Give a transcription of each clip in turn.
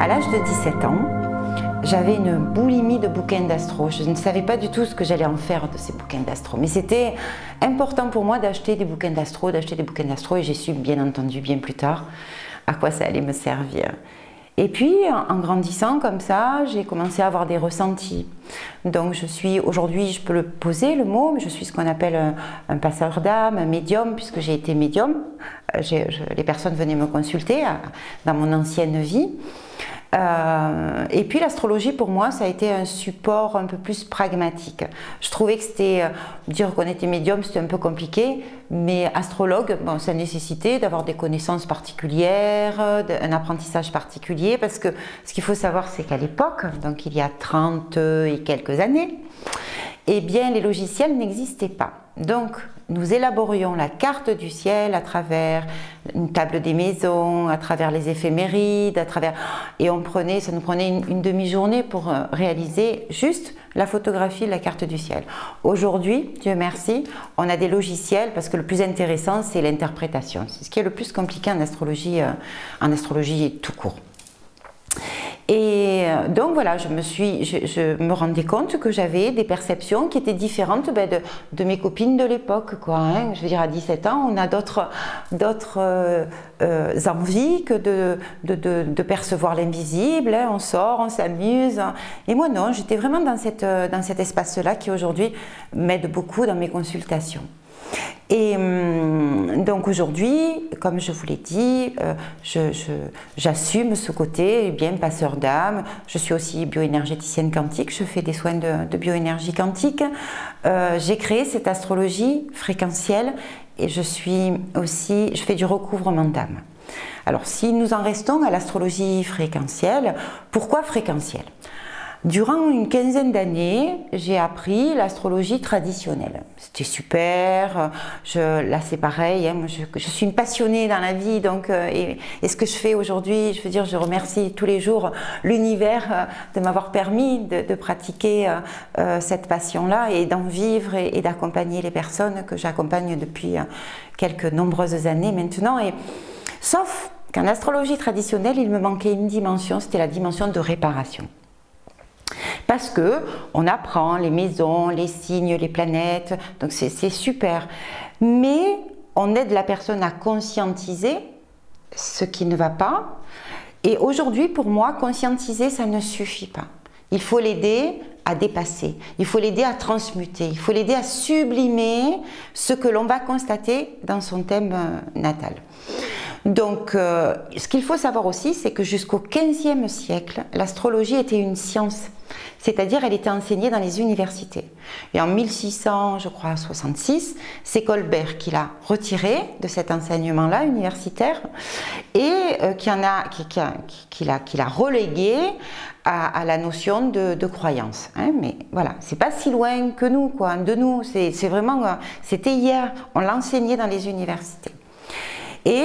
À l'âge de 17 ans, j'avais une boulimie de bouquins d'astro. Je ne savais pas du tout ce que j'allais en faire de ces bouquins d'astro. Mais c'était important pour moi d'acheter des bouquins d'astro, et j'ai su bien entendu bien plus tard à quoi ça allait me servir. Et puis, en grandissant comme ça, j'ai commencé à avoir des ressentis. Donc je suis, aujourd'hui, je peux le poser le mot, mais je suis ce qu'on appelle un passeur d'âme, un médium, puisque j'ai été médium. Les personnes venaient me consulter dans mon ancienne vie. Et puis l'astrologie pour moi ça a été un support un peu plus pragmatique. Je trouvais que c'était, dire qu'on était médium c'était un peu compliqué, mais astrologue, bon, ça nécessitait d'avoir des connaissances particulières, un apprentissage particulier, parce que ce qu'il faut savoir c'est qu'à l'époque, donc il y a 30 et quelques années, eh bien les logiciels n'existaient pas. Donc nous élaborions la carte du ciel à travers une table des maisons, à travers les éphémérides, et ça nous prenait une demi-journée pour réaliser juste la photographie de la carte du ciel. Aujourd'hui, Dieu merci, on a des logiciels parce que le plus intéressant c'est l'interprétation. C'est ce qui est le plus compliqué en astrologie tout court. Et donc voilà, je me rendais compte que j'avais des perceptions qui étaient différentes de mes copines de l'époque, quoi. Hein. Je veux dire, à 17 ans, on a d'autres envies que de percevoir l'invisible. Hein. On sort, on s'amuse. Et moi, non, j'étais vraiment dans cet espace-là qui aujourd'hui m'aide beaucoup dans mes consultations. Et donc aujourd'hui, comme je vous l'ai dit, j'assume ce côté bien passeur d'âme. Je suis aussi bioénergéticienne quantique, je fais des soins de bioénergie quantique. J'ai créé cette astrologie fréquentielle et je fais du recouvrement d'âme. Alors si nous en restons à l'astrologie fréquentielle, pourquoi fréquentielle ? Durant une quinzaine d'années, j'ai appris l'astrologie traditionnelle. C'était super, là c'est pareil, hein, je suis une passionnée dans la vie, donc, et ce que je fais aujourd'hui, je veux dire, je remercie tous les jours l'univers de m'avoir permis de pratiquer cette passion-là et d'en vivre et d'accompagner les personnes que j'accompagne depuis quelques nombreuses années maintenant. Sauf qu'en astrologie traditionnelle, il me manquait une dimension, c'était la dimension de réparation. Parce que on apprend les maisons, les signes, les planètes, donc c'est super. Mais on aide la personne à conscientiser ce qui ne va pas. Et aujourd'hui, pour moi, conscientiser, ça ne suffit pas. Il faut l'aider à dépasser, il faut l'aider à transmuter, il faut l'aider à sublimer ce que l'on va constater dans son thème natal. Donc, ce qu'il faut savoir aussi, c'est que jusqu'au XVe siècle, l'astrologie était une science. C'est-à-dire, elle était enseignée dans les universités. Et en 1666, c'est Colbert qui l'a retiré de cet enseignement-là universitaire et qui l'a relégué à la notion de croyance. Hein. Mais voilà, c'est pas si loin que nous, quoi, de nous. C'est vraiment, c'était hier. On l'a enseigné dans les universités. Et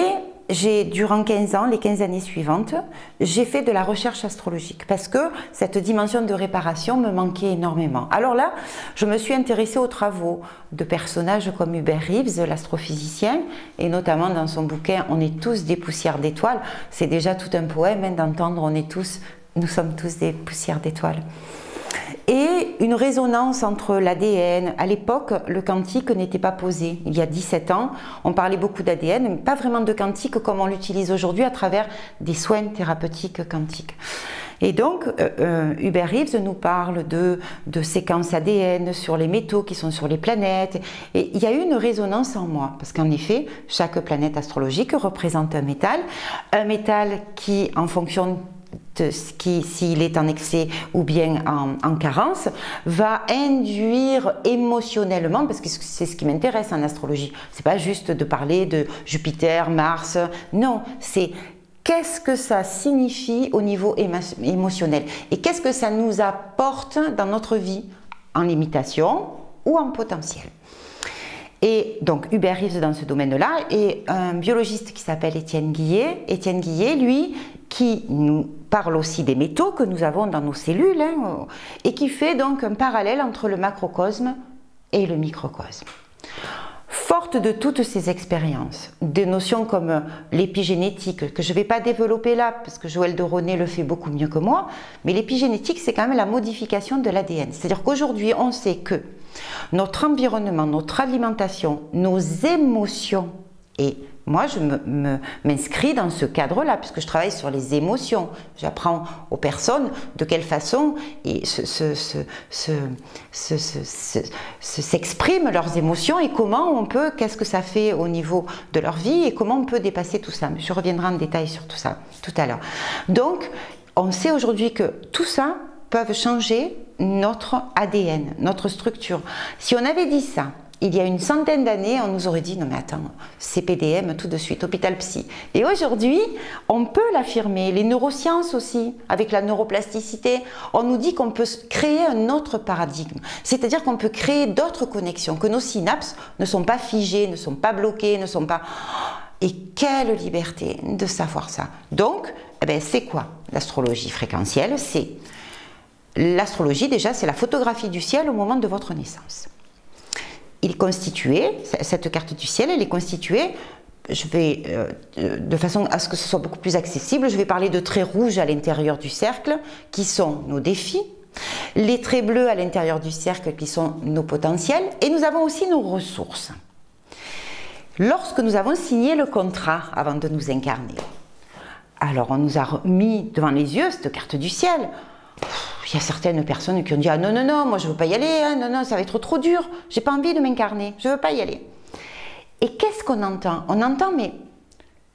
durant 15 ans, les 15 années suivantes, j'ai fait de la recherche astrologique parce que cette dimension de réparation me manquait énormément. Alors là, je me suis intéressée aux travaux de personnages comme Hubert Reeves, l'astrophysicien, et notamment dans son bouquin « On est tous des poussières d'étoiles ». C'est déjà tout un poème hein, d'entendre « Nous sommes tous des poussières d'étoiles ». Et une résonance entre l'ADN. À l'époque, le quantique n'était pas posé. Il y a 17 ans, on parlait beaucoup d'ADN, mais pas vraiment de quantique comme on l'utilise aujourd'hui à travers des soins thérapeutiques quantiques. Et donc, Hubert Reeves nous parle de séquences ADN sur les métaux qui sont sur les planètes. Et il y a eu une résonance en moi, parce qu'en effet, chaque planète astrologique représente un métal qui, en fonction s'il est en excès ou bien en carence, va induire émotionnellement, parce que c'est ce qui m'intéresse en astrologie, c'est pas juste de parler de Jupiter, Mars, non, c'est qu'est-ce que ça signifie au niveau émotionnel et qu'est-ce que ça nous apporte dans notre vie, en limitation ou en potentiel. Et donc Hubert Reeves dans ce domaine-là, et un biologiste qui s'appelle Étienne Guillet, lui, qui nous parle aussi des métaux que nous avons dans nos cellules, hein, et qui fait donc un parallèle entre le macrocosme et le microcosme. Fort sortent de toutes ces expériences des notions comme l'épigénétique, que je ne vais pas développer là, parce que Joël de Ronet le fait beaucoup mieux que moi, mais l'épigénétique, c'est quand même la modification de l'ADN. C'est-à-dire qu'aujourd'hui, on sait que notre environnement, notre alimentation, nos émotions, et moi je m'inscris dans ce cadre-là, puisque je travaille sur les émotions. J'apprends aux personnes de quelle façon s'expriment leurs émotions et comment on peut, qu'est-ce que ça fait au niveau de leur vie et comment on peut dépasser tout ça. Je reviendrai en détail sur tout ça tout à l'heure. Donc, on sait aujourd'hui que tout ça peut changer notre ADN, notre structure. Si on avait dit ça il y a une centaine d'années, on nous aurait dit non mais attends, CPDM tout de suite, hôpital psy. Et aujourd'hui, on peut l'affirmer, les neurosciences aussi, avec la neuroplasticité, on nous dit qu'on peut créer un autre paradigme, c'est-à-dire qu'on peut créer d'autres connexions, que nos synapses ne sont pas figées, ne sont pas bloquées, ne sont pas... Et quelle liberté de savoir ça. Donc, eh ben, c'est quoi l'astrologie fréquentielle? C'est l'astrologie, déjà, c'est la photographie du ciel au moment de votre naissance. Il est constitué, cette carte du ciel, elle est constituée, je vais, de façon à ce que ce soit beaucoup plus accessible, je vais parler de traits rouges à l'intérieur du cercle, qui sont nos défis, les traits bleus à l'intérieur du cercle, qui sont nos potentiels, et nous avons aussi nos ressources. Lorsque nous avons signé le contrat avant de nous incarner, alors on nous a mis devant les yeux cette carte du ciel. Il y a certaines personnes qui ont dit « Ah non, non, non, moi je ne veux pas y aller, hein, non, non, ça va être trop dur, j'ai pas envie de m'incarner, je ne veux pas y aller. » Et qu'est-ce qu'on entend? On entend, mais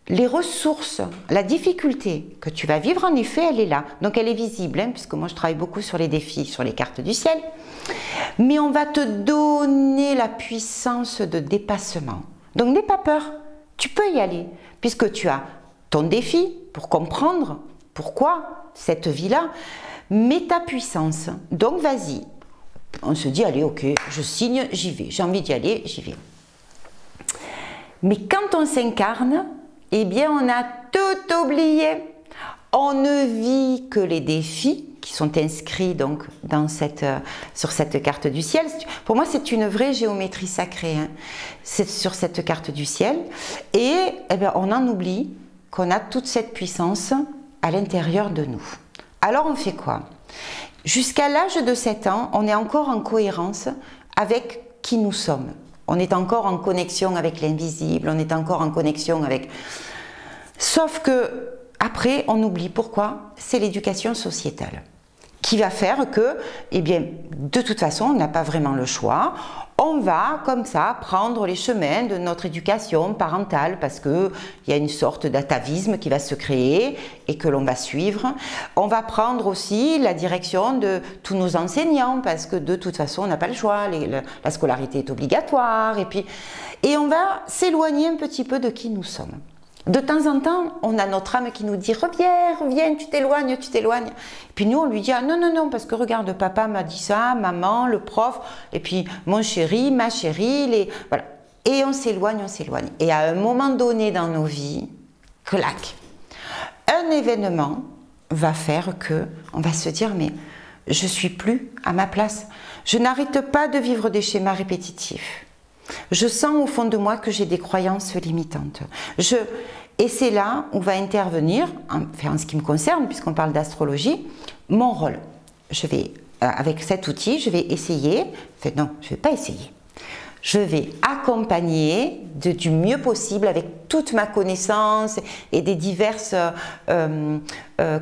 les ressources, la difficulté que tu vas vivre, en effet, elle est là. Donc elle est visible, hein, puisque moi je travaille beaucoup sur les défis, sur les cartes du ciel. Mais on va te donner la puissance de dépassement. Donc n'aie pas peur, tu peux y aller, puisque tu as ton défi pour comprendre pourquoi cette vie-là, mais ta puissance. Donc vas-y. On se dit, allez, ok, je signe, j'y vais. J'ai envie d'y aller, j'y vais. Mais quand on s'incarne, eh bien, on a tout oublié. On ne vit que les défis qui sont inscrits donc sur cette carte du ciel. Pour moi, c'est une vraie géométrie sacrée, hein. C'est sur cette carte du ciel. Et eh bien, on en oublie qu'on a toute cette puissance à l'intérieur de nous. Alors on fait quoi? Jusqu'à l'âge de 7 ans, on est encore en cohérence avec qui nous sommes. On est encore en connexion avec l'invisible, on est encore en connexion avec... Sauf que après, on oublie. Pourquoi? C'est l'éducation sociétale qui va faire que, eh bien, de toute façon, on n'a pas vraiment le choix. On va, comme ça, prendre les chemins de notre éducation parentale parce qu'il y a une sorte d'atavisme qui va se créer et que l'on va suivre. On va prendre aussi la direction de tous nos enseignants parce que de toute façon, on n'a pas le choix. La scolarité est obligatoire. Et on va s'éloigner un petit peu de qui nous sommes. De temps en temps, on a notre âme qui nous dit « Reviens, reviens, tu t'éloignes, tu t'éloignes ». Et puis nous, on lui dit « Ah non, non, non, parce que regarde, papa m'a dit ça, maman, le prof, et puis mon chéri, ma chérie, voilà. » Et on s'éloigne, on s'éloigne. Et à un moment donné dans nos vies, clac, un événement va faire que on va se dire « Mais je ne suis plus à ma place. Je n'arrête pas de vivre des schémas répétitifs. » Je sens au fond de moi que j'ai des croyances limitantes. Et c'est là où va intervenir, en ce qui me concerne, puisqu'on parle d'astrologie, mon rôle. Je vais, avec cet outil, je vais essayer, enfin non, je ne vais pas essayer, je vais accompagner du mieux possible avec toute ma connaissance et des diverses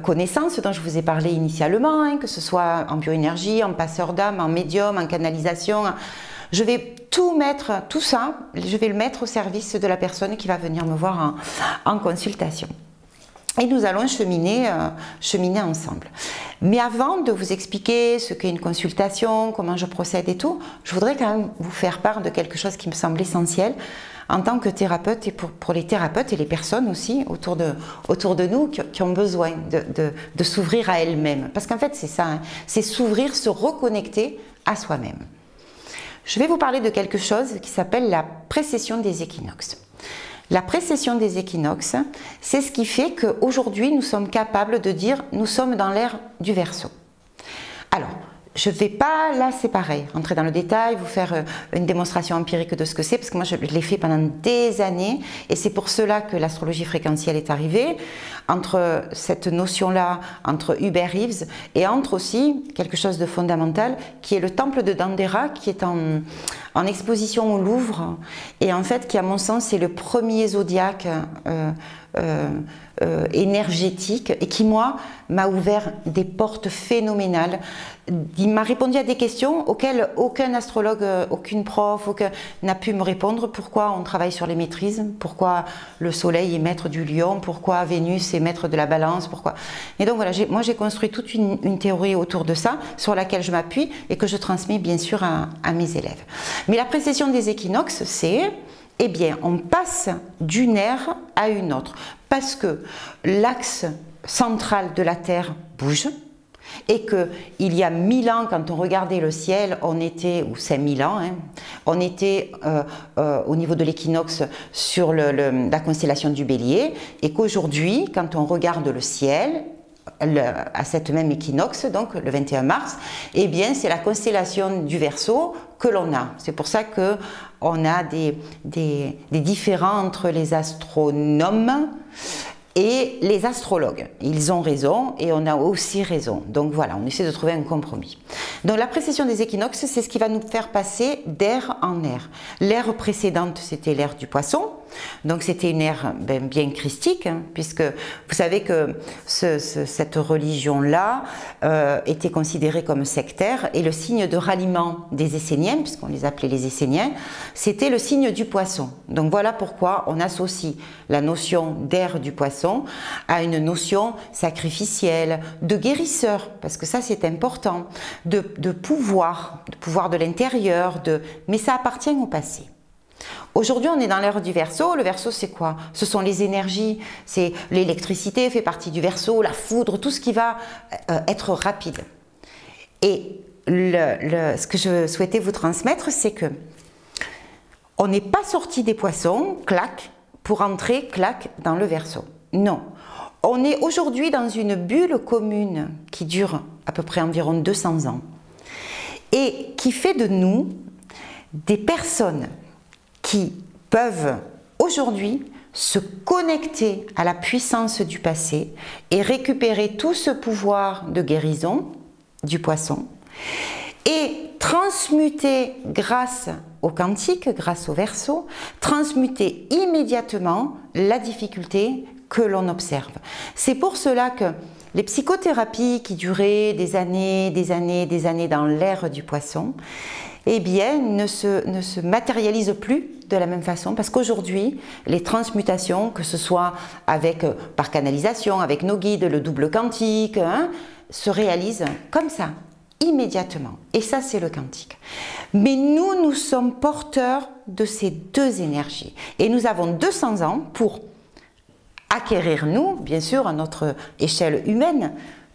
connaissances dont je vous ai parlé initialement, hein, que ce soit en bioénergie, en passeur d'âme, en médium, en canalisation. Je vais tout mettre, tout ça, je vais le mettre au service de la personne qui va venir me voir en consultation. Et nous allons cheminer ensemble. Mais avant de vous expliquer ce qu'est une consultation, comment je procède et tout, je voudrais quand même vous faire part de quelque chose qui me semble essentiel en tant que thérapeute et pour les thérapeutes et les personnes aussi autour de nous qui ont besoin de s'ouvrir à elles-mêmes. Parce qu'en fait, c'est ça, hein, c'est s'ouvrir, se reconnecter à soi-même. Je vais vous parler de quelque chose qui s'appelle la précession des équinoxes. La précession des équinoxes, c'est ce qui fait qu'aujourd'hui, nous sommes capables de dire « nous sommes dans l'ère du Verseau ». Alors, je ne vais pas, là c'est pareil, rentrer dans le détail, vous faire une démonstration empirique de ce que c'est, parce que moi je l'ai fait pendant des années, et c'est pour cela que l'astrologie fréquentielle est arrivée, entre cette notion-là, entre Hubert Reeves, et entre aussi quelque chose de fondamental, qui est le temple de Dendera, qui est en exposition au Louvre, et en fait qui à mon sens c'est le premier zodiaque énergétique, et qui moi m'a ouvert des portes phénoménales. Il m'a répondu à des questions auxquelles aucun astrologue, aucune prof, n'a pu me répondre. Pourquoi on travaille sur les maîtrises, pourquoi le soleil est maître du lion, pourquoi Vénus est maître de la balance, pourquoi. Et donc voilà, moi j'ai construit toute une théorie autour de ça, sur laquelle je m'appuie et que je transmets bien sûr à mes élèves. Mais la précession des équinoxes, c'est, eh bien, on passe d'une ère à une autre, parce que l'axe central de la Terre bouge, et qu'il y a 1000 ans, quand on regardait le ciel, on était, ou 5000 ans, hein, on était au niveau de l'équinoxe sur la constellation du Bélier, et qu'aujourd'hui, quand on regarde le ciel, à cette même équinoxe, donc le 21 mars, eh bien c'est la constellation du Verseau que l'on a. C'est pour ça qu'on a des différends entre les astronomes et les astrologues. Ils ont raison et on a aussi raison. Donc voilà, on essaie de trouver un compromis. Donc la précession des équinoxes, c'est ce qui va nous faire passer d'ère en ère. L'ère précédente, c'était l'ère du Poisson. Donc c'était une ère bien christique, hein, puisque vous savez que cette religion-là était considérée comme sectaire, et le signe de ralliement des Esséniens, puisqu'on les appelait les Esséniens, c'était le signe du Poisson. Donc voilà pourquoi on associe la notion d'ère du Poisson à une notion sacrificielle, de guérisseur, parce que ça c'est important, de pouvoir de l'intérieur, mais ça appartient au passé. Aujourd'hui, on est dans l'ère du Verseau. Le Verseau, c'est quoi? Ce sont les énergies, c'est l'électricité fait partie du Verseau, la foudre, tout ce qui va être rapide. Et ce que je souhaitais vous transmettre, c'est que on n'est pas sorti des Poissons, clac, pour entrer, clac, dans le Verseau. Non. On est aujourd'hui dans une bulle commune qui dure à peu près environ 200 ans et qui fait de nous des personnes qui peuvent aujourd'hui se connecter à la puissance du passé et récupérer tout ce pouvoir de guérison du Poisson et transmuter grâce au quantique, grâce au Verseau, transmuter immédiatement la difficulté que l'on observe. C'est pour cela que les psychothérapies qui duraient des années dans l'ère du Poisson, eh bien, ne se matérialisent plus de la même façon, parce qu'aujourd'hui, les transmutations, que ce soit par canalisation, avec nos guides, le double quantique, hein, se réalisent comme ça, immédiatement. Et ça, c'est le quantique. Mais nous sommes porteurs de ces deux énergies. Et nous avons 200 ans pour acquérir, nous, bien sûr, à notre échelle humaine,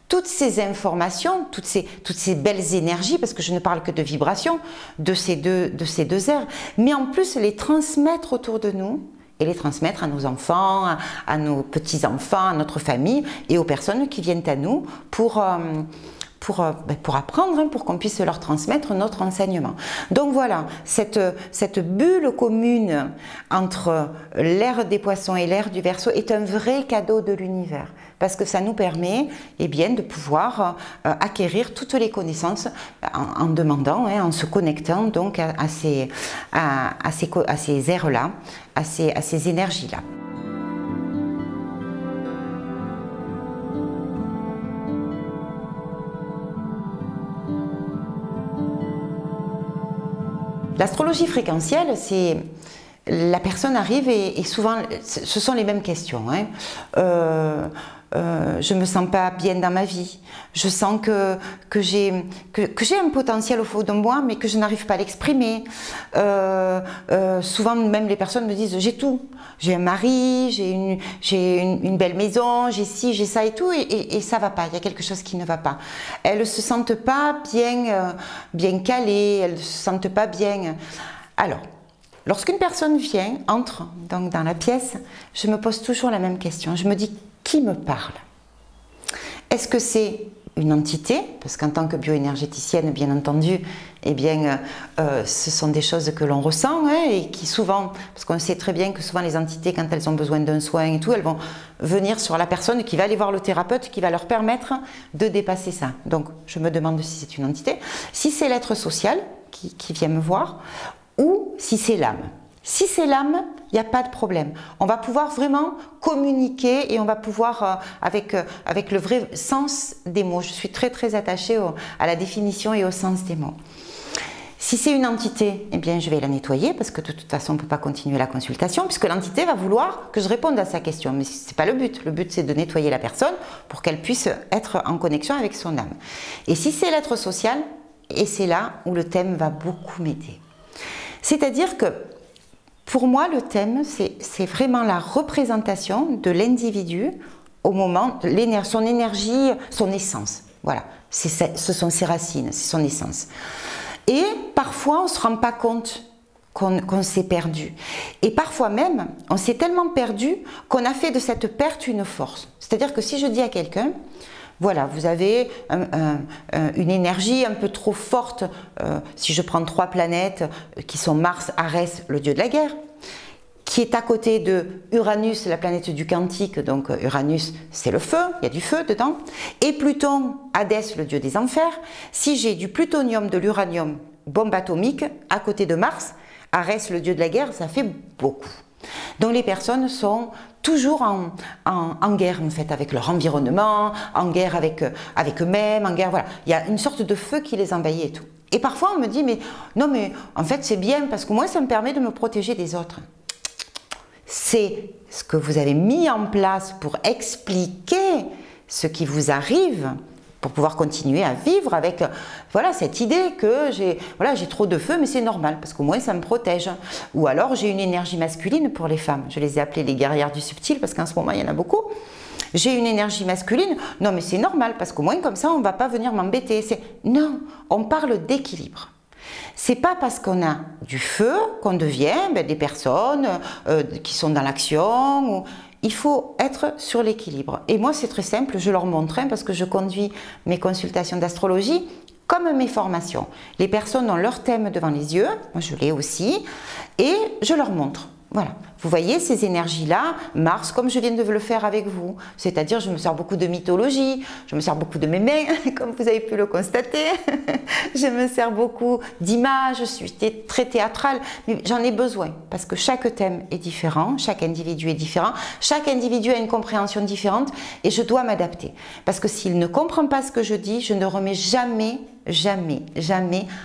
toutes ces informations, toutes ces belles énergies, parce que je ne parle que de vibrations, de ces deux ères, mais en plus les transmettre autour de nous, et les transmettre à nos enfants, à nos petits-enfants, à notre famille, et aux personnes qui viennent à nous pour apprendre, hein, pour qu'on puisse leur transmettre notre enseignement. Donc voilà, cette bulle commune entre l'ère des Poissons et l'ère du Verseau est un vrai cadeau de l'univers, parce que ça nous permet, eh bien, de pouvoir acquérir toutes les connaissances en demandant, hein, en se connectant donc à ces ères-là, à ces énergies-là. L'astrologie fréquentielle, c'est la personne arrive et souvent ce sont les mêmes questions. Hein. Je me sens pas bien dans ma vie. Je sens que j'ai un potentiel au fond de moi, mais que je n'arrive pas à l'exprimer. Souvent même les personnes me disent j'ai tout. J'ai un mari, j'ai une belle maison, j'ai ci, j'ai ça et tout, et ça va pas. Il y a quelque chose qui ne va pas. Elles ne se sentent pas bien calées, elles ne se sentent pas bien. Alors, lorsqu'une personne entre donc dans la pièce, je me pose toujours la même question. Je me dis, qui me parle? Est-ce que c'est une entité, parce qu'en tant que bioénergéticienne, bien entendu, eh bien, ce sont des choses que l'on ressent, hein, et qui souvent, parce qu'on sait très bien que souvent les entités, quand elles ont besoin d'un soin et tout, elles vont venir sur la personne qui va aller voir le thérapeute, qui va leur permettre de dépasser ça. Donc, je me demande si c'est une entité, si c'est l'être social qui vient me voir, ou si c'est l'âme. Si c'est l'âme, il n'y a pas de problème. On va pouvoir vraiment communiquer et on va pouvoir, avec le vrai sens des mots. Je suis très très attachée à la définition et au sens des mots. Si c'est une entité, eh bien je vais la nettoyer parce que de toute façon on ne peut pas continuer la consultation puisque l'entité va vouloir que je réponde à sa question. Mais ce n'est pas le but. Le but c'est de nettoyer la personne pour qu'elle puisse être en connexion avec son âme. Et si c'est l'être social, et c'est là où le thème va beaucoup m'aider. C'est-à-dire que pour moi, le thème, c'est vraiment la représentation de l'individu au moment, son énergie, son essence. Voilà, ce sont ses racines, c'est son essence. Et parfois, on ne se rend pas compte qu'on s'est perdu. Et parfois même, on s'est tellement perdu qu'on a fait de cette perte une force. C'est-à-dire que si je dis à quelqu'un, voilà, vous avez une énergie un peu trop forte. Si je prends 3 planètes qui sont Mars, Arès, le dieu de la guerre, qui est à côté de Uranus, la planète du quantique, donc Uranus c'est le feu, il y a du feu dedans, et Pluton, Hadès, le dieu des enfers. Si j'ai du plutonium, de l'uranium, bombe atomique, à côté de Mars, Arès, le dieu de la guerre, ça fait beaucoup. Donc les personnes sont toujours en guerre en fait avec leur environnement, en guerre avec eux-mêmes, en guerre, voilà. Il y a une sorte de feu qui les envahit et tout. Et parfois on me dit mais non mais en fait c'est bien parce que moi ça me permet de me protéger des autres. C'est ce que vous avez mis en place pour expliquer ce qui vous arrive, pour pouvoir continuer à vivre avec voilà, cette idée que j'ai trop de feu, mais c'est normal, parce qu'au moins ça me protège. Ou alors j'ai une énergie masculine pour les femmes. Je les ai appelées les guerrières du subtil, parce qu'en ce moment il y en a beaucoup. J'ai une énergie masculine, non mais c'est normal, parce qu'au moins comme ça on ne va pas venir m'embêter. Non, on parle d'équilibre. C'est pas parce qu'on a du feu qu'on devient des personnes qui sont dans l'action. Il faut être sur l'équilibre. Et moi, c'est très simple, je leur montre, parce que je conduis mes consultations d'astrologie comme mes formations. Les personnes ont leur thème devant les yeux, moi je l'ai aussi, et je leur montre. Voilà, vous voyez ces énergies-là, Mars, comme je viens de le faire avec vous, c'est-à-dire je me sers beaucoup de mythologie, je me sers beaucoup de mes mains, comme vous avez pu le constater, je me sers beaucoup d'images, je suis très théâtrale, mais j'en ai besoin, parce que chaque thème est différent, chaque individu est différent, chaque individu a une compréhension différente, et je dois m'adapter, parce que s'il ne comprend pas ce que je dis, je ne remets jamais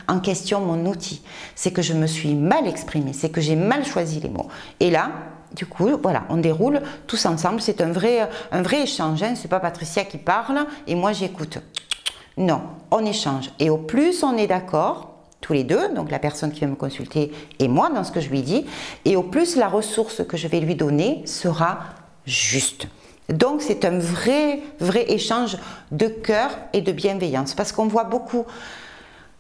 en question mon outil. C'est que je me suis mal exprimée, c'est que j'ai mal choisi les mots. Et là, du coup, voilà, on déroule tous ensemble, c'est un vrai échange, hein. C'est pas Patricia qui parle et moi j'écoute. Non, on échange. Et au plus on est d'accord, tous les deux, donc la personne qui va me consulter et moi dans ce que je lui dis, et au plus la ressource que je vais lui donner sera juste. Donc c'est un vrai échange de cœur et de bienveillance, parce qu'on voit beaucoup,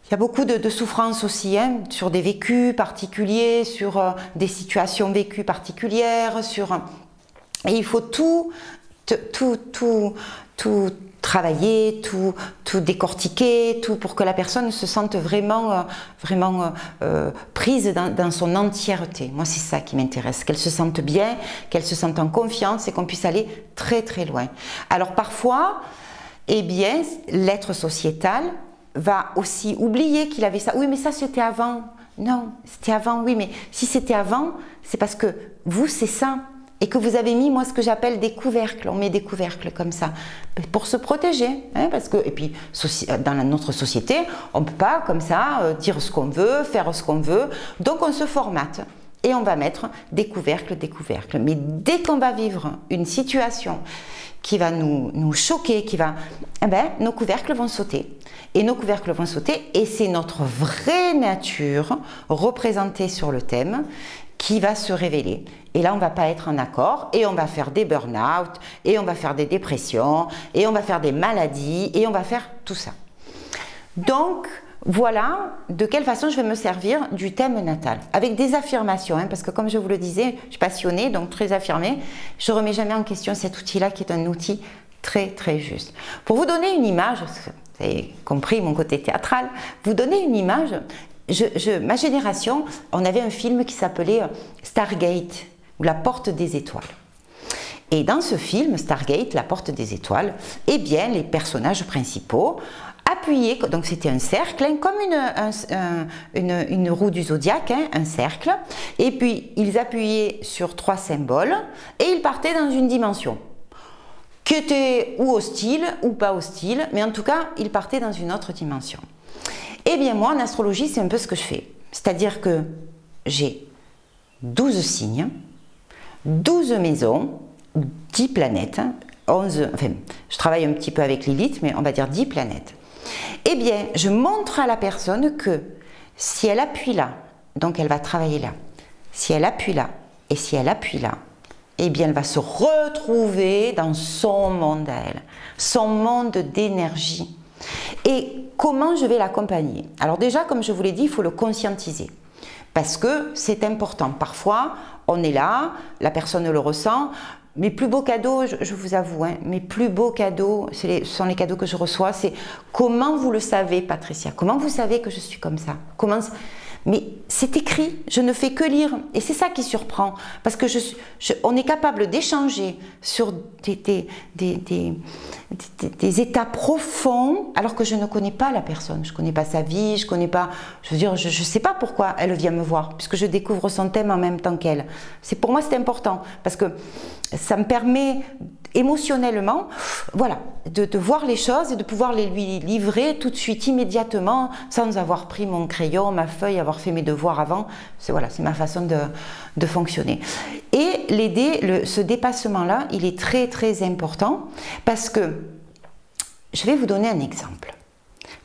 il y a beaucoup de souffrance aussi, hein, sur des vécus particuliers, sur des situations vécues particulières, et il faut tout travailler, tout décortiquer, tout pour que la personne se sente vraiment prise dans son entièreté. Moi, c'est ça qui m'intéresse, qu'elle se sente bien, qu'elle se sente en confiance et qu'on puisse aller très loin. Alors parfois, eh bien, l'être sociétal va aussi oublier qu'il avait ça. Oui, mais ça c'était avant. Non, c'était avant, oui, mais si c'était avant, c'est parce que vous, c'est ça. Et que vous avez mis, moi, ce que j'appelle des couvercles. On met des couvercles comme ça pour se protéger. Hein, parce que, et puis, dans notre société, on ne peut pas, comme ça, dire ce qu'on veut, faire ce qu'on veut. Donc, on se formate. Et on va mettre des couvercles. Mais dès qu'on va vivre une situation qui va nous choquer, nos couvercles vont sauter. Et nos couvercles vont sauter. Et c'est notre vraie nature représentée sur le thème qui va se révéler. Et là, on ne va pas être en accord, et on va faire des burn-out, et on va faire des dépressions, et on va faire des maladies, et on va faire tout ça. Donc, voilà de quelle façon je vais me servir du thème natal. Avec des affirmations, hein, parce que comme je vous le disais, je suis passionnée, donc très affirmée. Je ne remets jamais en question cet outil-là, qui est un outil Très, très juste. Pour vous donner une image, vous avez compris mon côté théâtral, vous donner une image, ma génération, on avait un film qui s'appelait Stargate, ou La Porte des Étoiles. Et dans ce film, Stargate, La Porte des Étoiles, eh bien, les personnages principaux appuyaient, donc c'était un cercle, hein, comme une roue du zodiaque, hein, un cercle, et puis ils appuyaient sur 3 symboles, et ils partaient dans une dimension, qui était ou hostile, ou pas hostile, mais en tout cas, ils partaient dans une autre dimension. Eh bien, moi, en astrologie, c'est un peu ce que je fais. C'est-à-dire que j'ai 12 signes, 12 maisons, 10 planètes, 11, enfin, je travaille un petit peu avec Lilith, mais on va dire 10 planètes. Eh bien, je montre à la personne que si elle appuie là, donc elle va travailler là, si elle appuie là, et si elle appuie là, eh bien, elle va se retrouver dans son monde à elle, son monde d'énergie. Et comment je vais l'accompagner? Alors déjà, comme je vous l'ai dit, il faut le conscientiser. Parce que c'est important. Parfois, on est là, la personne le ressent. Mes plus beaux cadeaux, je vous avoue, hein, mes plus beaux cadeaux, ce sont les cadeaux que je reçois, c'est comment vous le savez, Patricia? Comment vous savez que je suis comme ça? Mais c'est écrit, je ne fais que lire. Et c'est ça qui surprend. Parce que on est capable d'échanger sur des états profonds, alors que je ne connais pas la personne. Je ne connais pas sa vie, je connais pas... Je veux dire, je ne sais pas pourquoi elle vient me voir, puisque je découvre son thème en même temps qu'elle. Pour moi, c'est important, parce que ça me permet émotionnellement, voilà, de voir les choses et de pouvoir les lui livrer tout de suite, immédiatement, sans avoir pris mon crayon, ma feuille, avoir fait mes devoirs avant. Voilà, c'est ma façon de fonctionner. Et l'aider, ce dépassement-là, il est très très important, parce que, je vais vous donner un exemple.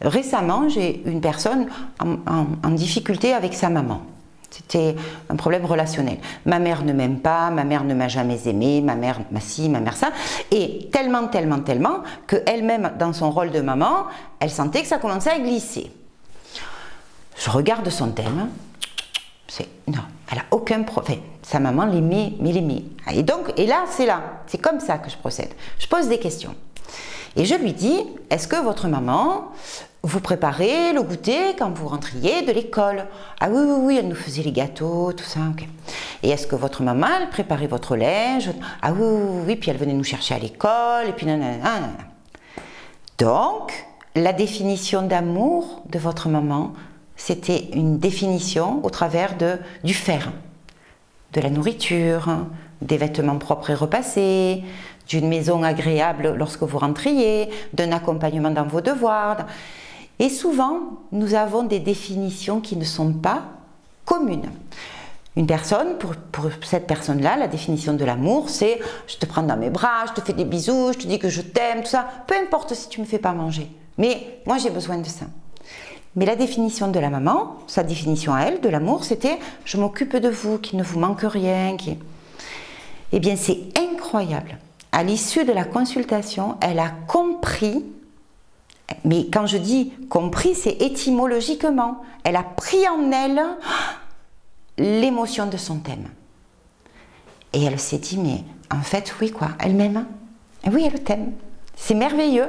Récemment, j'ai une personne en difficulté avec sa maman. C'était un problème relationnel. Ma mère ne m'aime pas, ma mère ne m'a jamais aimé, ma mère ci, ma mère ça. Et tellement qu'elle-même, dans son rôle de maman, elle sentait que ça commençait à glisser. Je regarde son thème. Non, elle n'a aucun problème. Sa maman l'aimait, mais l'aimait. Et là, c'est comme ça que je procède. Je pose des questions. Et je lui dis, est-ce que votre maman vous préparez le goûter quand vous rentriez de l'école? Ah oui, oui, oui, elle nous faisait les gâteaux, tout ça, ok. Et est-ce que votre maman, elle préparait votre linge? Ah oui, oui, oui, puis elle venait nous chercher à l'école, et puis nanana. Donc, la définition d'amour de votre maman, c'était une définition au travers du faire, de la nourriture, des vêtements propres et repassés, d'une maison agréable lorsque vous rentriez, d'un accompagnement dans vos devoirs. Et souvent, nous avons des définitions qui ne sont pas communes. Une personne, pour cette personne-là, la définition de l'amour, c'est « je te prends dans mes bras, je te fais des bisous, je te dis que je t'aime, tout ça, peu importe si tu ne me fais pas manger. Mais moi, j'ai besoin de ça. » Mais la définition de la maman, sa définition à elle, de l'amour, c'était « je m'occupe de vous, qu'il ne vous manque rien. » Eh bien, c'est incroyable. À l'issue de la consultation, elle a compris, mais quand je dis compris, c'est étymologiquement, elle a pris en elle l'émotion de son thème. Et elle s'est dit, mais en fait, oui, quoi, elle m'aime. Oui, elle t'aime. C'est merveilleux.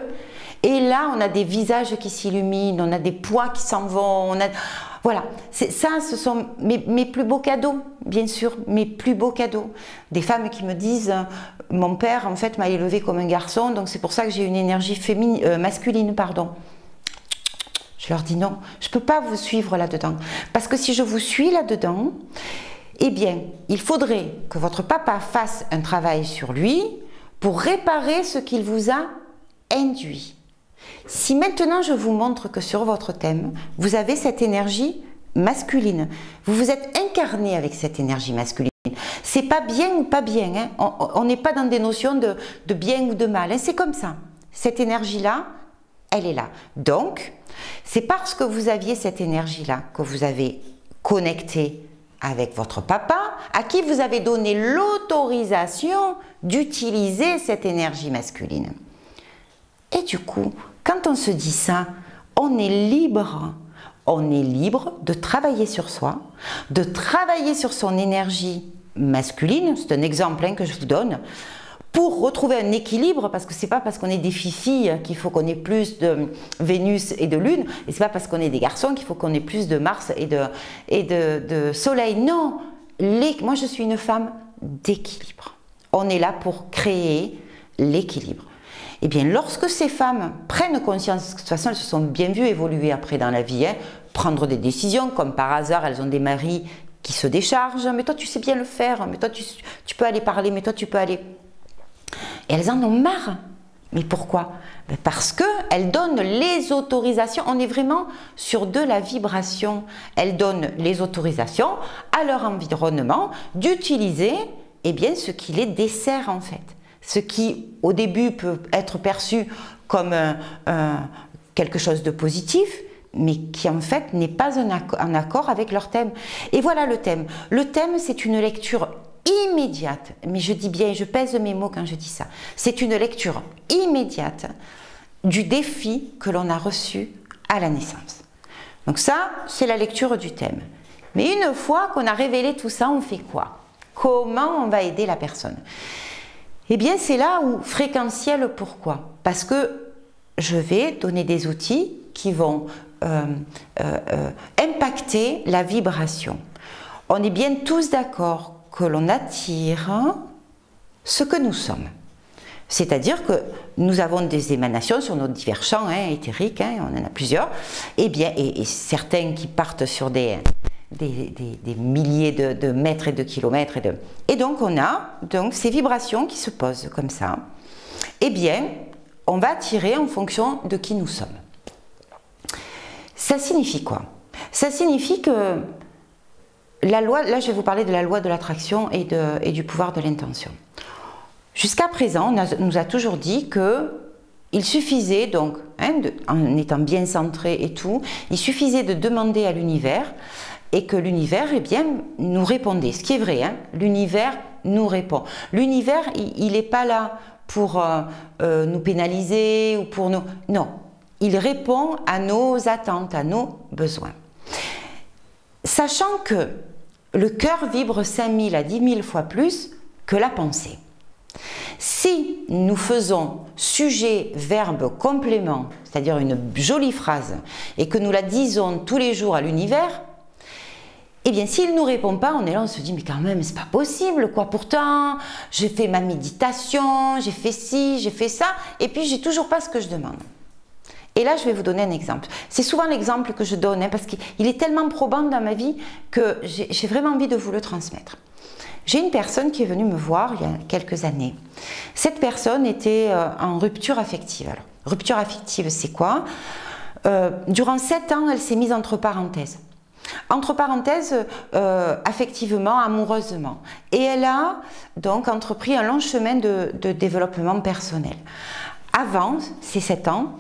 Et là, on a des visages qui s'illuminent, on a des poids qui s'en vont, voilà, ça, ce sont mes plus beaux cadeaux, bien sûr, mes plus beaux cadeaux. Des femmes qui me disent, mon père, en fait, m'a élevé comme un garçon, donc c'est pour ça que j'ai une énergie masculine, pardon. Je leur dis non, je ne peux pas vous suivre là-dedans. Parce que si je vous suis là-dedans, eh bien, il faudrait que votre papa fasse un travail sur lui pour réparer ce qu'il vous a induit. Si maintenant je vous montre que sur votre thème, vous avez cette énergie masculine, vous vous êtes incarné avec cette énergie masculine, c'est pas bien ou pas bien, hein. On n'est pas dans des notions de bien ou de mal, hein. C'est comme ça. Cette énergie-là, elle est là. Donc, c'est parce que vous aviez cette énergie-là que vous avez connecté avec votre papa, à qui vous avez donné l'autorisation d'utiliser cette énergie masculine. Et du coup, quand on se dit ça, on est libre. On est libre de travailler sur soi, de travailler sur son énergie masculine, c'est un exemple que je vous donne, pour retrouver un équilibre, parce que c'est pas parce qu'on est des filles qu'il faut qu'on ait plus de Vénus et de Lune, et c'est pas parce qu'on est des garçons qu'il faut qu'on ait plus de Mars et de Soleil. Non, moi je suis une femme d'équilibre. On est là pour créer l'équilibre. Et bien, lorsque ces femmes prennent conscience, de toute façon, elles se sont bien vues évoluer après dans la vie, hein, prendre des décisions, comme par hasard, elles ont des maris qui se déchargent, mais toi tu sais bien le faire, mais toi tu peux aller parler, mais toi tu peux aller... Et elles en ont marre. Mais pourquoi? Parce qu'elles donnent les autorisations, on est vraiment sur de la vibration, elles donnent les autorisations à leur environnement d'utiliser eh bien, ce qui les dessert en fait. Ce qui au début peut être perçu comme quelque chose de positif, mais qui en fait n'est pas en accord avec leur thème. Et voilà le thème. Le thème, c'est une lecture immédiate, mais je dis bien, je pèse mes mots quand je dis ça, c'est une lecture immédiate du défi que l'on a reçu à la naissance. Donc ça, c'est la lecture du thème. Mais une fois qu'on a révélé tout ça, on fait quoi? Comment on va aider la personne? Eh bien, c'est là où fréquentiel, pourquoi? Parce que je vais donner des outils qui vont impacter la vibration. On est bien tous d'accord que l'on attire ce que nous sommes. C'est-à-dire que nous avons des émanations sur nos divers champs éthériques, on en a plusieurs, et certains qui partent sur des milliers de mètres et de kilomètres. Et donc on a ces vibrations qui se posent comme ça. Eh bien, on va attirer en fonction de qui nous sommes. Ça signifie quoi? Ça signifie que la loi, là je vais vous parler de la loi de l'attraction et du pouvoir de l'intention. Jusqu'à présent, on nous a toujours dit qu'il suffisait donc, en étant bien centré et tout, il suffisait de demander à l'univers et que l'univers nous répondait. Ce qui est vrai, l'univers nous répond. L'univers, il n'est pas là pour nous pénaliser ou pour nous... Non, il répond à nos attentes, à nos besoins. Sachant que le cœur vibre 5000 à 10 000 fois plus que la pensée. Si nous faisons sujet, verbe, complément, c'est-à-dire une jolie phrase, et que nous la disons tous les jours à l'univers, eh bien s'il ne nous répond pas, on est là, on se dit mais quand même c'est pas possible quoi, pourtant j'ai fait ma méditation, j'ai fait ci, j'ai fait ça, et puis j'ai toujours pas ce que je demande. Et là, je vais vous donner un exemple. C'est souvent l'exemple que je donne, parce qu'il est tellement probant dans ma vie que j'ai vraiment envie de vous le transmettre. J'ai une personne qui est venue me voir il y a quelques années. Cette personne était en rupture affective. Alors, rupture affective, c'est quoi? Durant 7 ans, elle s'est mise entre parenthèses. Entre parenthèses, affectivement, amoureusement. Et elle a donc entrepris un long chemin de développement personnel. Avant ces 7 ans,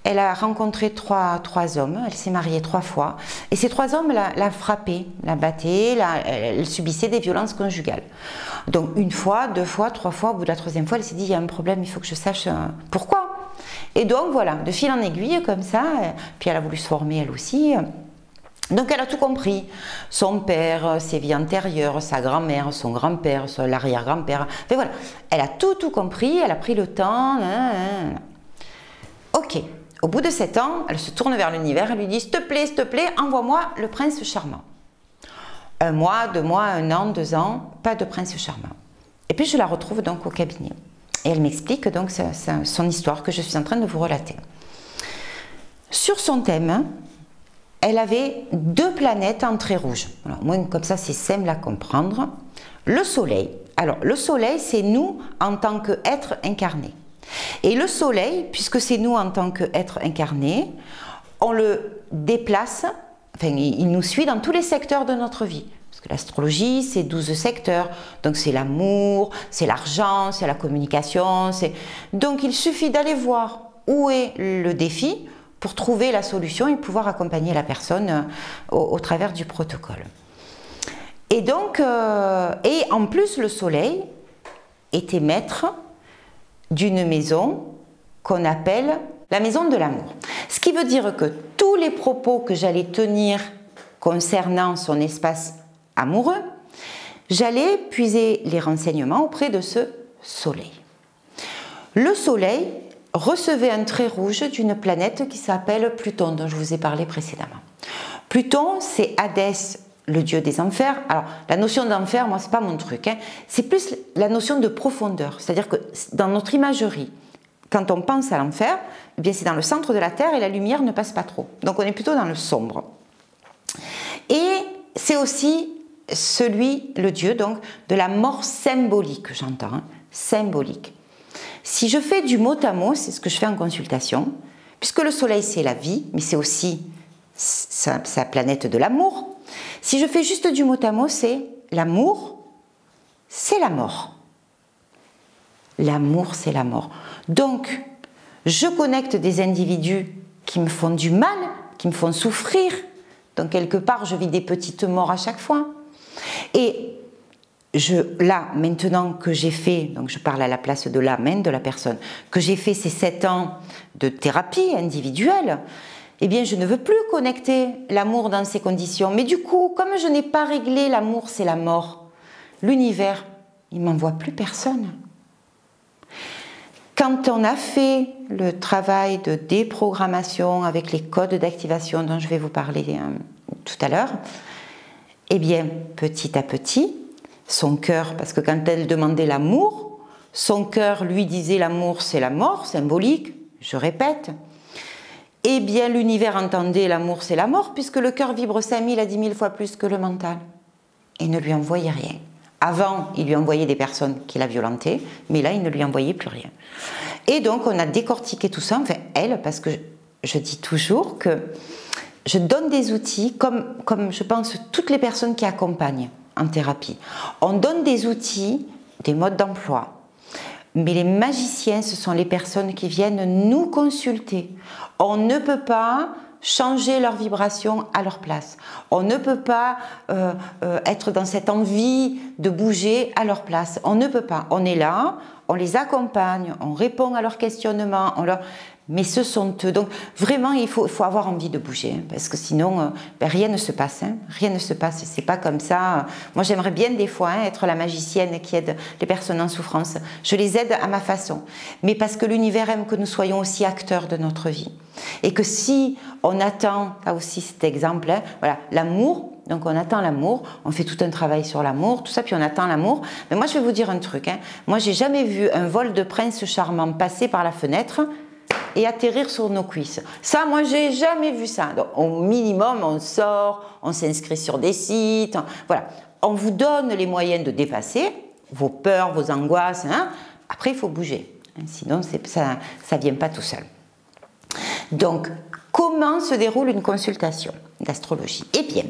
elle a rencontré trois hommes, elle s'est mariée 3 fois, et ces 3 hommes la frappaient, la battaient, elle subissait des violences conjugales. Donc 1 fois, 2 fois, 3 fois, au bout de la 3e fois, elle s'est dit, il y a un problème, il faut que je sache pourquoi. Et donc voilà, de fil en aiguille, comme ça, puis elle a voulu se former elle aussi. Donc elle a tout compris, son père, ses vies antérieures, sa grand-mère, son grand-père, l'arrière-grand-père, enfin voilà, elle a tout compris, elle a pris le temps, ok. Au bout de 7 ans, elle se tourne vers l'univers, elle lui dit « S'il te plaît, envoie-moi le prince charmant. » 1 mois, 2 mois, 1 an, 2 ans, pas de prince charmant. Et puis je la retrouve donc au cabinet. Et elle m'explique donc son histoire que je suis en train de vous relater. Sur son thème, elle avait 2 planètes en trait rouge. Alors, au moins comme ça c'est simple à comprendre. Le soleil. Alors le soleil c'est nous en tant qu'être incarné. Et le soleil, puisque c'est nous en tant qu'être incarné, on le déplace, enfin il nous suit dans tous les secteurs de notre vie. Parce que l'astrologie, c'est 12 secteurs, donc c'est l'amour, c'est l'argent, c'est la communication. Donc il suffit d'aller voir où est le défi pour trouver la solution et pouvoir accompagner la personne au travers du protocole. Et donc, et en plus le soleil était maître d'une maison qu'on appelle la maison de l'amour. Ce qui veut dire que tous les propos que j'allais tenir concernant son espace amoureux, j'allais puiser les renseignements auprès de ce soleil. le Soleil recevait un trait rouge d'une planète qui s'appelle Pluton, dont je vous ai parlé précédemment. Pluton, c'est Hadès, le dieu des enfers. Alors, la notion d'enfer, moi, c'est pas mon truc, hein. C'est plus la notion de profondeur. C'est-à-dire que dans notre imagerie, quand on pense à l'enfer, eh bien, c'est dans le centre de la Terre et la lumière ne passe pas trop. Donc, on est plutôt dans le sombre. Et c'est aussi le dieu donc, de la mort symbolique, j'entends, hein, symbolique. Si je fais du mot à mot, c'est ce que je fais en consultation, puisque le Soleil, c'est la vie, mais c'est aussi sa planète de l'amour. Si je fais juste du mot à mot, c'est l'amour, c'est la mort. L'amour, c'est la mort. Donc, je connecte des individus qui me font du mal, qui me font souffrir. Donc, quelque part, je vis des petites morts à chaque fois. Et là, maintenant que j'ai fait, donc je parle à la place de l'âme, de la personne, que j'ai fait ces 7 ans de thérapie individuelle, eh bien, je ne veux plus connecter l'amour dans ces conditions. Mais du coup, comme je n'ai pas réglé l'amour, c'est la mort, l'univers, il ne m'envoie plus personne. Quand on a fait le travail de déprogrammation avec les codes d'activation dont je vais vous parler tout à l'heure, eh bien, petit à petit, son cœur, parce que quand elle demandait l'amour, son cœur lui disait l'amour c'est la mort, symbolique, je répète, eh bien l'univers entendait l'amour c'est la mort, puisque le cœur vibre 5000 à 10 000 fois plus que le mental, et ne lui envoyait rien. Avant, il lui envoyait des personnes qui la violentaient, mais là, il ne lui envoyait plus rien. Et donc, on a décortiqué tout ça, enfin, elle, parce que je dis toujours que je donne des outils, comme je pense toutes les personnes qui accompagnent en thérapie. On donne des outils, des modes d'emploi, mais les magiciens, ce sont les personnes qui viennent nous consulter. On ne peut pas changer leur vibration à leur place. On ne peut pas être dans cette envie de bouger à leur place. On ne peut pas. On est là, on les accompagne, on répond à leurs questionnements, mais ce sont eux. Donc vraiment, il faut avoir envie de bouger, hein, parce que sinon, rien ne se passe. Hein, rien ne se passe. C'est pas comme ça. Moi, j'aimerais bien des fois être la magicienne qui aide les personnes en souffrance. Je les aide à ma façon, mais parce que l'univers aime que nous soyons aussi acteurs de notre vie. Et que si on attend, là aussi cet exemple, hein, voilà, l'amour, donc on attend l'amour, on fait tout un travail sur l'amour, tout ça, puis on attend l'amour. Mais moi, je vais vous dire un truc. Hein, moi, j'ai jamais vu un vol de prince charmant passer par la fenêtre et atterrir sur nos cuisses. Ça, moi, j'ai jamais vu ça. Donc, au minimum, on sort, on s'inscrit sur des sites, voilà. On vous donne les moyens de dépasser vos peurs, vos angoisses. Hein. Après, il faut bouger. Hein, sinon, ça ne vient pas tout seul. Donc, comment se déroule une consultation d'astrologie? Eh bien,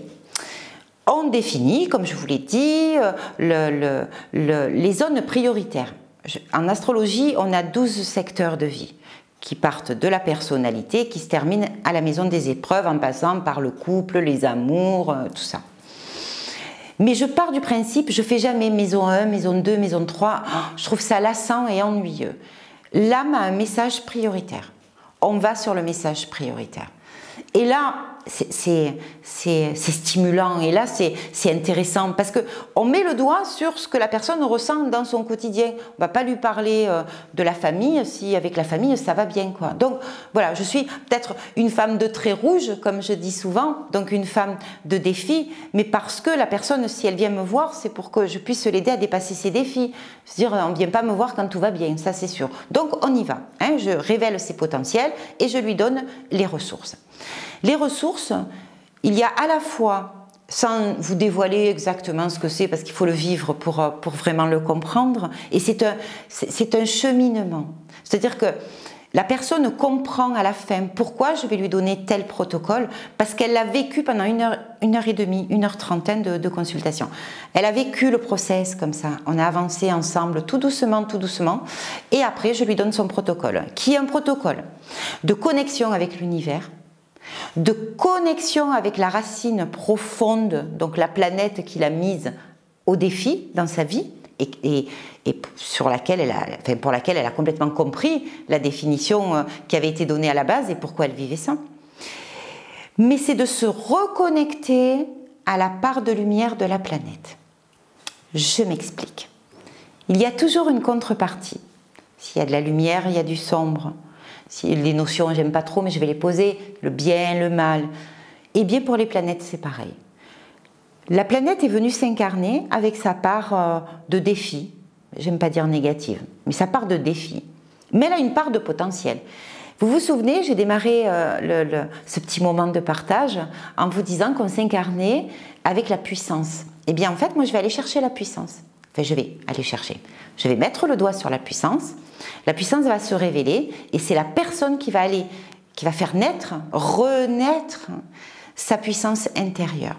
on définit, comme je vous l'ai dit, les zones prioritaires. En astrologie, on a 12 secteurs de vie qui partent de la personnalité, qui se terminent à la maison des épreuves en passant par le couple, les amours, tout ça. Mais je pars du principe, je ne fais jamais maison 1, maison 2, maison 3, je trouve ça lassant et ennuyeux. L'âme a un message prioritaire. On va sur le message prioritaire. Et là, c'est stimulant et là, c'est intéressant parce qu'on met le doigt sur ce que la personne ressent dans son quotidien. On ne va pas lui parler de la famille si avec la famille, ça va bien, quoi. Donc, voilà, je suis peut-être une femme de trait rouge, comme je dis souvent, donc une femme de défi, mais parce que la personne, si elle vient me voir, c'est pour que je puisse l'aider à dépasser ses défis. C'est-à-dire, on ne vient pas me voir quand tout va bien, ça c'est sûr. Donc, on y va. Hein, je révèle ses potentiels et je lui donne les ressources. Les ressources, il y a à la fois, sans vous dévoiler exactement ce que c'est, parce qu'il faut le vivre pour vraiment le comprendre, et c'est un cheminement. C'est-à-dire que la personne comprend à la fin pourquoi je vais lui donner tel protocole, parce qu'elle l'a vécu pendant une heure et demie, 1h30 de consultation. Elle a vécu le process comme ça. On a avancé ensemble tout doucement, et après je lui donne son protocole, qui est un protocole de connexion avec l'univers, de connexion avec la racine profonde, donc la planète qu'il a mise au défi dans sa vie et sur laquelle pour laquelle elle a complètement compris la définition qui avait été donnée à la base et pourquoi elle vivait ça. Mais c'est de se reconnecter à la part de lumière de la planète. Je m'explique. Il y a toujours une contrepartie. S'il y a de la lumière, il y a du sombre. Si les notions, j'aime pas trop, mais je vais les poser, le bien, le mal. Et bien pour les planètes, c'est pareil. La planète est venue s'incarner avec sa part de défi. J'aime pas dire négative, mais sa part de défi. Mais elle a une part de potentiel. Vous vous souvenez, j'ai démarré ce petit moment de partage en vous disant qu'on s'incarnait avec la puissance. Eh bien, en fait, moi, je vais aller chercher la puissance. Enfin, je vais aller chercher. Je vais mettre le doigt sur la puissance. La puissance va se révéler et c'est la personne qui va faire naître, renaître sa puissance intérieure.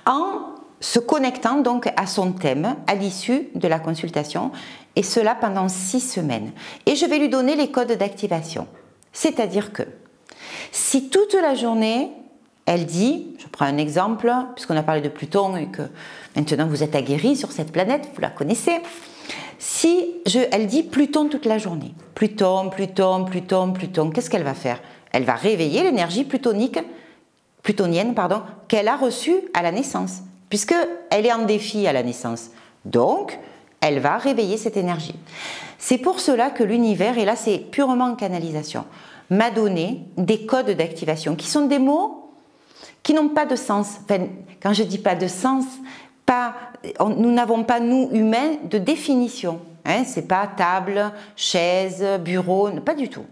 En se connectant donc à son thème à l'issue de la consultation, et cela pendant 6 semaines. Et je vais lui donner les codes d'activation. C'est-à-dire que si toute la journée, elle dit, je prends un exemple, puisqu'on a parlé de Pluton et que maintenant vous êtes aguerris sur cette planète, vous la connaissez, elle dit Pluton toute la journée, Pluton, Pluton, Pluton, Pluton, qu'est-ce qu'elle va faire? Elle va réveiller l'énergie plutonienne qu'elle a reçue à la naissance, puisqu'elle est en défi à la naissance. Donc, elle va réveiller cette énergie. C'est pour cela que l'univers, et là c'est purement en canalisation, m'a donné des codes d'activation qui sont des mots qui n'ont pas de sens. Enfin, quand je dis pas de sens, nous n'avons pas, nous humains, de définition. Hein, c'est pas table, chaise, bureau, pas du tout.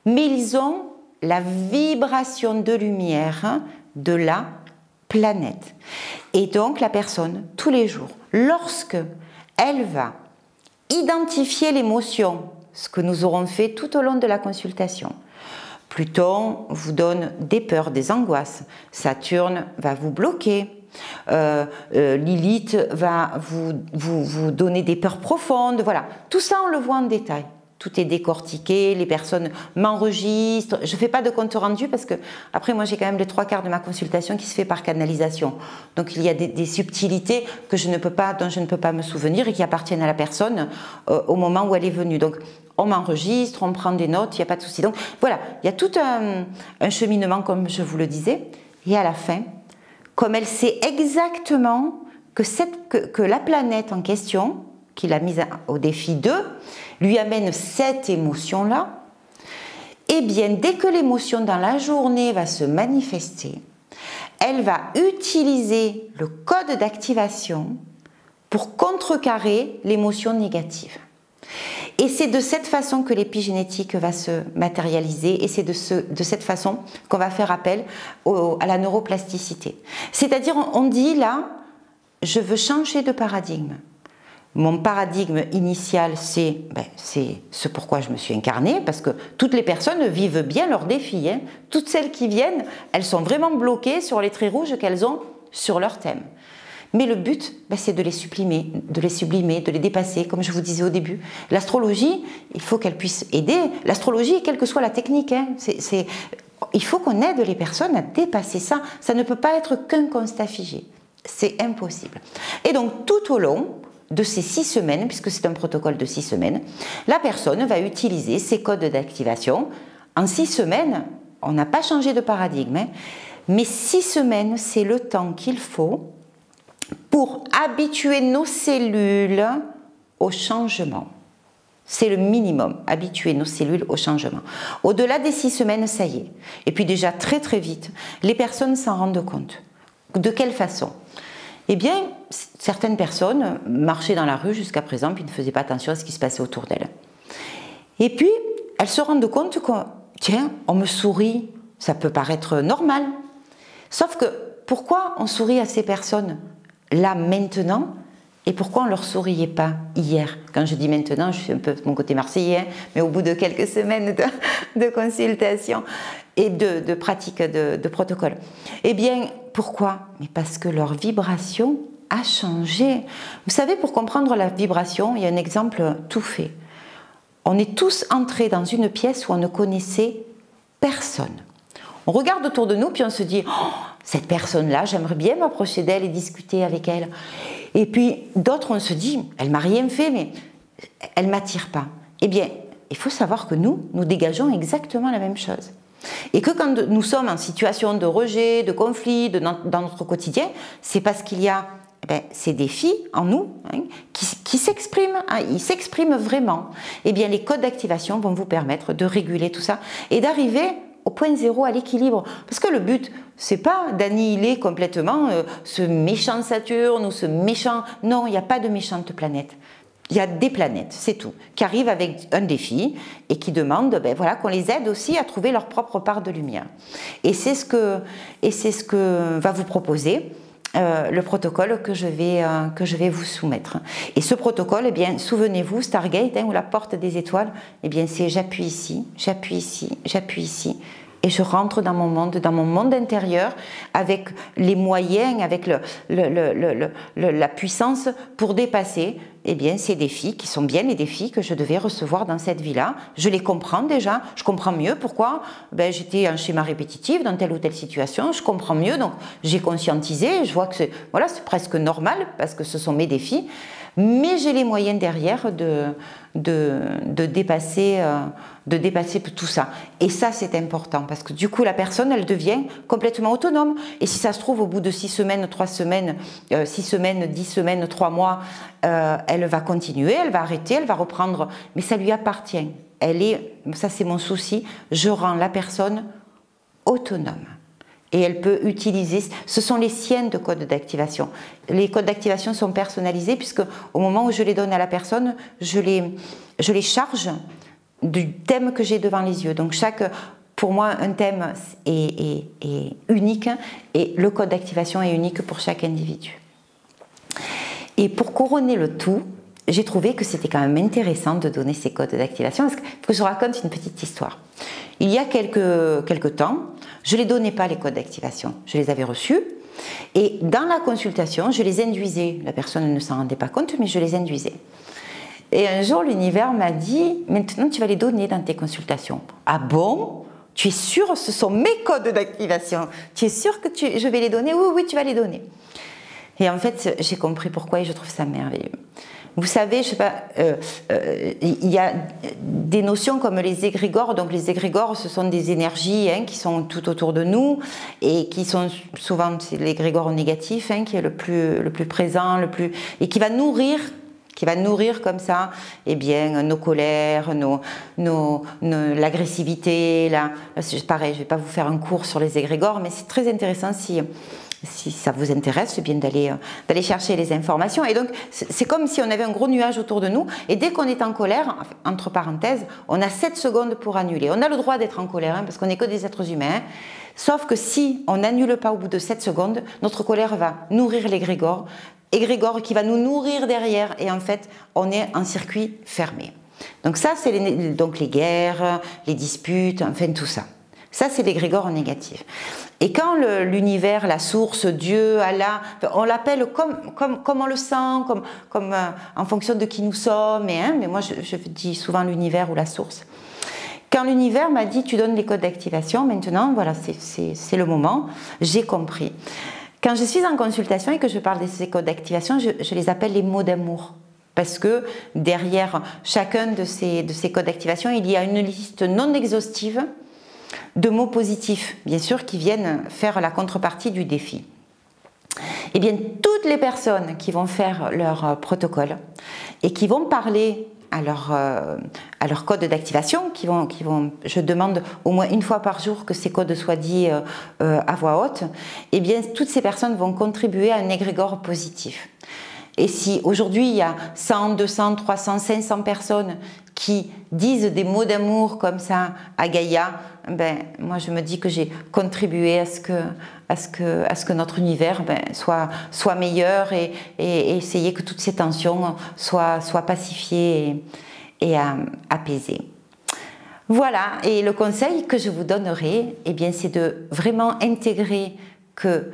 Mais ils ont la vibration de lumière de la planète. Et donc la personne, tous les jours, lorsque elle va identifier l'émotion, ce que nous aurons fait tout au long de la consultation. Pluton vous donne des peurs, des angoisses. Saturne va vous bloquer. Lilith va vous donner des peurs profondes. Voilà, tout ça on le voit en détail. Tout est décortiqué, les personnes m'enregistrent. Je ne fais pas de compte rendu parce que, après, moi, j'ai quand même les 3/4 de ma consultation qui se fait par canalisation. Donc, il y a des subtilités dont je ne peux pas me souvenir et qui appartiennent à la personne au moment où elle est venue. Donc, on m'enregistre, on prend des notes, il n'y a pas de souci. Donc, voilà, il y a tout un cheminement, comme je vous le disais. Et à la fin, comme elle sait exactement que la planète en question, qu'il a mise au défi 2, lui amène cette émotion-là, et bien dès que l'émotion dans la journée va se manifester, elle va utiliser le code d'activation pour contrecarrer l'émotion négative. Et c'est de cette façon que l'épigénétique va se matérialiser et c'est de cette façon qu'on va faire appel à la neuroplasticité. C'est-à-dire, on dit là, je veux changer de paradigme. Mon paradigme initial, c'est ce pourquoi je me suis incarnée, parce que toutes les personnes vivent bien leurs défis. Hein. Toutes celles qui viennent, elles sont vraiment bloquées sur les traits rouges qu'elles ont sur leur thème. Mais le but, c'est de les sublimer, de les dépasser, comme je vous disais au début. L'astrologie, il faut qu'elle puisse aider. L'astrologie, quelle que soit la technique, hein, il faut qu'on aide les personnes à dépasser ça. Ça ne peut pas être qu'un constat figé. C'est impossible. Et donc, tout au long de ces 6 semaines, puisque c'est un protocole de 6 semaines, la personne va utiliser ses codes d'activation. En 6 semaines, on n'a pas changé de paradigme, hein, mais 6 semaines, c'est le temps qu'il faut pour habituer nos cellules au changement. C'est le minimum, habituer nos cellules au changement. Au-delà des 6 semaines, ça y est. Et puis déjà, très très vite, les personnes s'en rendent compte. De quelle façon ? Eh bien, certaines personnes marchaient dans la rue jusqu'à présent, puis ne faisaient pas attention à ce qui se passait autour d'elles. Et puis, elles se rendent compte que, tiens, on me sourit, ça peut paraître normal. Sauf que, pourquoi on sourit à ces personnes là, maintenant, et pourquoi on ne leur souriait pas hier? Quand je dis maintenant, je suis un peu de mon côté marseillais, mais au bout de quelques semaines de consultation et de pratique de protocole. Eh bien, pourquoi? Mais parce que leur vibration a changé. Vous savez, pour comprendre la vibration, il y a un exemple tout fait. On est tous entrés dans une pièce où on ne connaissait personne. On regarde autour de nous, puis on se dit oh, cette personne-là, j'aimerais bien m'approcher d'elle et discuter avec elle. Et puis d'autres, on se dit, elle m'a rien fait, mais elle ne m'attire pas. Eh bien, il faut savoir que nous dégageons exactement la même chose. Et que quand nous sommes en situation de rejet, de conflit, dans notre quotidien, c'est parce qu'il y a ces défis en nous, hein, qui s'expriment, hein, ils s'expriment vraiment, eh bien les codes d'activation vont vous permettre de réguler tout ça et d'arriver au point zéro, à l'équilibre. Parce que le but, c'est pas d'annihiler complètement ce méchant Saturne ou ce méchant... Non, il n'y a pas de méchante planète. Il y a des planètes, c'est tout, qui arrivent avec un défi et qui demandent voilà, qu'on les aide aussi à trouver leur propre part de lumière. Et c'est ce que va vous proposer le protocole que je vais vous soumettre. Et ce protocole, eh bien, souvenez-vous, Stargate, hein, ou la porte des étoiles, eh bien, c'est j'appuie ici, j'appuie ici, j'appuie ici, et je rentre dans mon monde intérieur, avec les moyens, avec la puissance pour dépasser eh bien, ces défis, qui sont bien les défis que je devais recevoir dans cette vie-là. Je les comprends déjà, je comprends mieux pourquoi j'étais en schéma répétitif dans telle ou telle situation, je comprends mieux, donc j'ai conscientisé, je vois que c'est presque normal, parce que ce sont mes défis, mais j'ai les moyens derrière de dépasser tout ça. Et ça, c'est important, parce que du coup, la personne, elle devient complètement autonome. Et si ça se trouve, au bout de 6 semaines, 3 semaines, 6 semaines, 10 semaines, 3 mois, elle va continuer, elle va arrêter, elle va reprendre, mais ça lui appartient. Ça c'est mon souci, je rends la personne autonome. Et elle peut utiliser, ce sont les siennes de codes d'activation. Les codes d'activation sont personnalisés puisque au moment où je les donne à la personne, je les charge du thème que j'ai devant les yeux. Donc pour moi, un thème est unique et le code d'activation est unique pour chaque individu. Et pour couronner le tout, j'ai trouvé que c'était quand même intéressant de donner ces codes d'activation parce qu'il faut que je raconte une petite histoire. Il y a quelques temps, je ne les donnais pas les codes d'activation, je les avais reçus et dans la consultation, je les induisais. La personne ne s'en rendait pas compte, mais je les induisais. Et un jour, l'univers m'a dit, maintenant tu vas les donner dans tes consultations. Ah bon? Tu es sûr, ce sont mes codes d'activation? Tu es sûr que je vais les donner? Oui, oui, tu vas les donner. Et en fait, j'ai compris pourquoi et je trouve ça merveilleux. Vous savez, je sais pas, il y a des notions comme les égrégores. Donc les égrégores, ce sont des énergies qui sont tout autour de nous et qui sont souvent l'égrégore négatif qui est le plus présent, et qui va nourrir comme ça, eh bien, nos colères, l'agressivité. C'est pareil, je ne vais pas vous faire un cours sur les égrégores, mais c'est très intéressant si ça vous intéresse, c'est bien d'aller chercher les informations. Et donc, c'est comme si on avait un gros nuage autour de nous, et dès qu'on est en colère, entre parenthèses, on a 7 secondes pour annuler. On a le droit d'être en colère, parce qu'on n'est que des êtres humains, sauf que si on n'annule pas au bout de 7 secondes, notre colère va nourrir l'égrégore qui va nous nourrir derrière, et en fait, on est en circuit fermé. Donc ça, c'est les guerres, les disputes, enfin tout ça. Ça, c'est l'égrégore négatif. Et quand l'univers, la source, Dieu, Allah, on l'appelle comme on le sent, comme en fonction de qui nous sommes, mais moi je dis souvent l'univers ou la source. Quand l'univers m'a dit tu donnes les codes d'activation, maintenant voilà, c'est le moment, j'ai compris. Quand je suis en consultation et que je parle de ces codes d'activation, je les appelle les mots d'amour. Parce que derrière chacun de ces codes d'activation, il y a une liste non exhaustive de mots positifs, bien sûr, qui viennent faire la contrepartie du défi. Eh bien, toutes les personnes qui vont faire leur protocole et qui vont parler à leur code d'activation, je demande au moins une fois par jour que ces codes soient dits à voix haute, eh bien, toutes ces personnes vont contribuer à un égrégore positif. Et si aujourd'hui il y a 100, 200, 300, 500 personnes qui disent des mots d'amour comme ça à Gaïa, moi je me dis que j'ai contribué à ce que notre univers soit meilleur et essayer que toutes ces tensions soient pacifiées et apaisées. Voilà, et le conseil que je vous donnerai, eh bien, c'est de vraiment intégrer que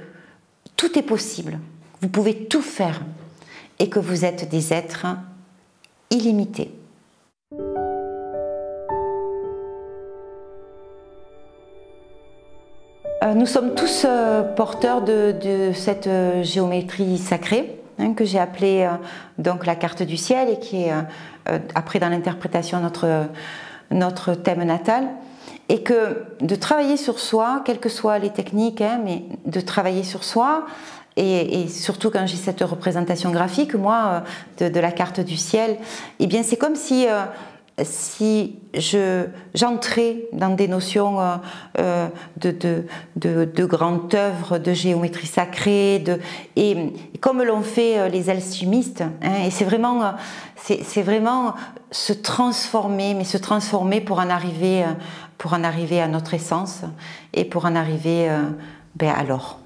tout est possible, vous pouvez tout faire et que vous êtes des êtres illimités. Nous sommes tous porteurs de cette géométrie sacrée que j'ai appelée donc la carte du ciel et qui est après dans l'interprétation notre thème natal, et que de travailler sur soi, quelles que soient les techniques, mais de travailler sur soi et surtout quand j'ai cette représentation graphique, moi, de la carte du ciel, eh bien c'est comme si j'entrais dans des notions de grande œuvre, de géométrie sacrée, et comme l'ont fait les alchimistes, hein, et c'est vraiment se transformer, mais se transformer pour en arriver à notre essence et pour en arriver à l'or.